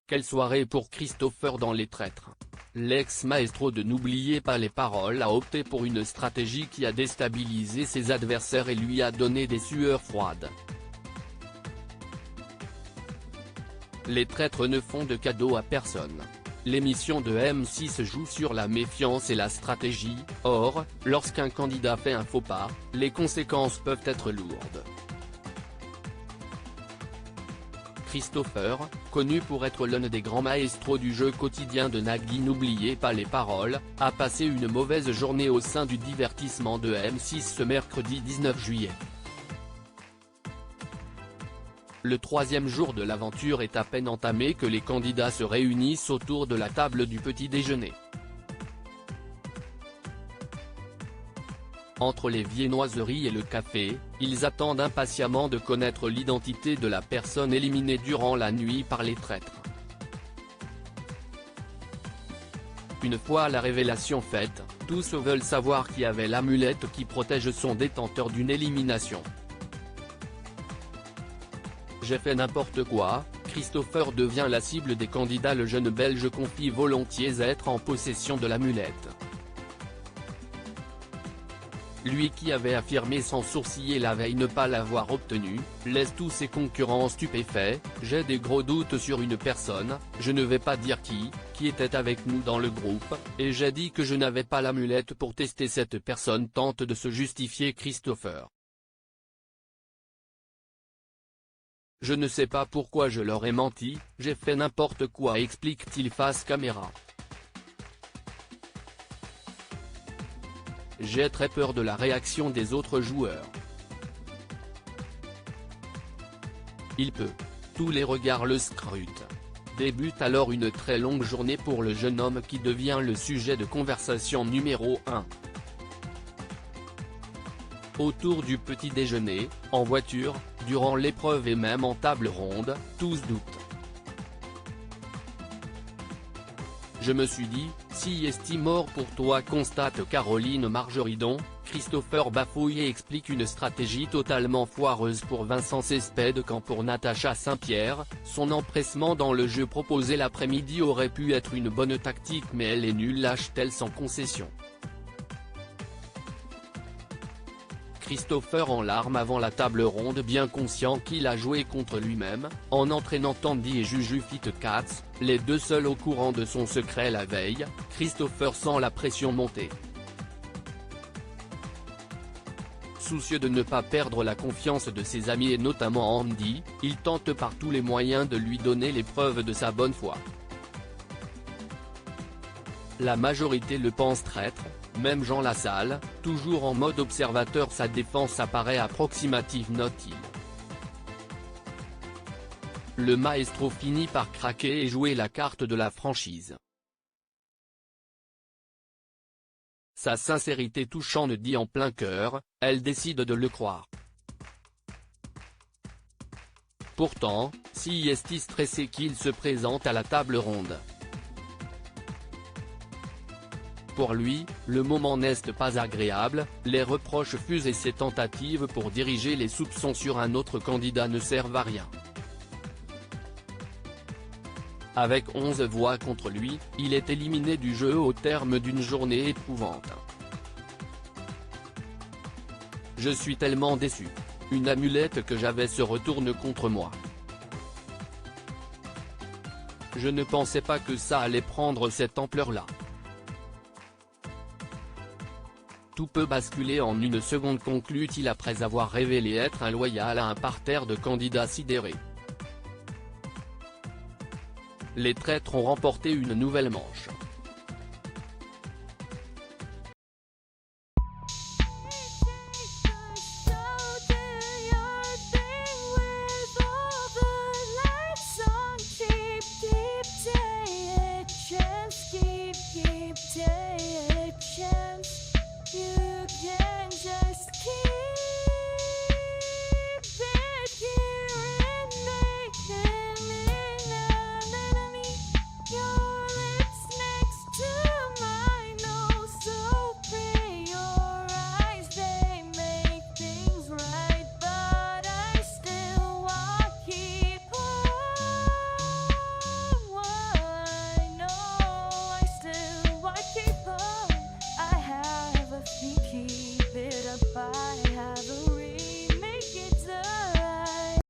Quelle soirée pour Christopher dans Les Traîtres. L'ex-maestro de N'oubliez pas les paroles a opté pour une stratégie qui a déstabilisé ses adversaires et lui a donné des sueurs froides. Les traîtres ne font de cadeaux à personne. L'émission de M6 joue sur la méfiance et la stratégie, or, lorsqu'un candidat fait un faux pas, les conséquences peuvent être lourdes. Christopher, connu pour être l'un des grands maestros du jeu quotidien de Nagui N'oubliez pas les paroles, a passé une mauvaise journée au sein du divertissement de M6 ce mercredi 19 juillet. Le troisième jour de l'aventure est à peine entamé que les candidats se réunissent autour de la table du petit déjeuner. Entre les viennoiseries et le café, ils attendent impatiemment de connaître l'identité de la personne éliminée durant la nuit par les traîtres. Une fois la révélation faite, tous veulent savoir qui avait l'amulette qui protège son détenteur d'une élimination. J'ai fait n'importe quoi, Christopher devient la cible des candidats. Le jeune Belge confie volontiers être en possession de l'amulette. Lui qui avait affirmé sans sourciller la veille ne pas l'avoir obtenue, laisse tous ses concurrents stupéfaits. J'ai des gros doutes sur une personne, je ne vais pas dire qui était avec nous dans le groupe, et j'ai dit que je n'avais pas l'amulette pour tester cette personne, tente de se justifier Christopher. Je ne sais pas pourquoi je leur ai menti, j'ai fait n'importe quoi, explique-t-il face caméra. J'ai très peur de la réaction des autres joueurs. Il peut. Tous les regards le scrutent. Débute alors une très longue journée pour le jeune homme qui devient le sujet de conversation numéro 1. Autour du petit déjeuner, en voiture, durant l'épreuve et même en table ronde, tous doutent. Je me suis dit, si est mort pour toi, constate Caroline Margeridon. Christopher bafouille et explique une stratégie totalement foireuse pour Vincent Cespedes quand pour Natacha Saint-Pierre, son empressement dans le jeu proposé l'après-midi aurait pu être une bonne tactique mais elle est nulle, lâche-t-elle sans concession. Christopher en larmes avant la table ronde, bien conscient qu'il a joué contre lui-même, en entraînant Tandy et Juju Fit-Katz, les deux seuls au courant de son secret la veille. Christopher sent la pression monter. Soucieux de ne pas perdre la confiance de ses amis et notamment Andy, il tente par tous les moyens de lui donner les preuves de sa bonne foi. La majorité le pense traître. Même Jean Lassalle, toujours en mode observateur, sa défense apparaît approximative, note-t-il. Le maestro finit par craquer et jouer la carte de la franchise. Sa sincérité touchante dit en plein cœur, elle décide de le croire. Pourtant, si est stressé qu'il se présente à la table ronde. Pour lui, le moment n'est pas agréable, les reproches fusent et ses tentatives pour diriger les soupçons sur un autre candidat ne servent à rien. Avec 11 voix contre lui, il est éliminé du jeu au terme d'une journée éprouvante. Je suis tellement déçu. Une amulette que j'avais se retourne contre moi. Je ne pensais pas que ça allait prendre cette ampleur-là. Tout peut basculer en une seconde, conclut-il après avoir révélé être inloyal à un parterre de candidats sidérés. Les traîtres ont remporté une nouvelle manche.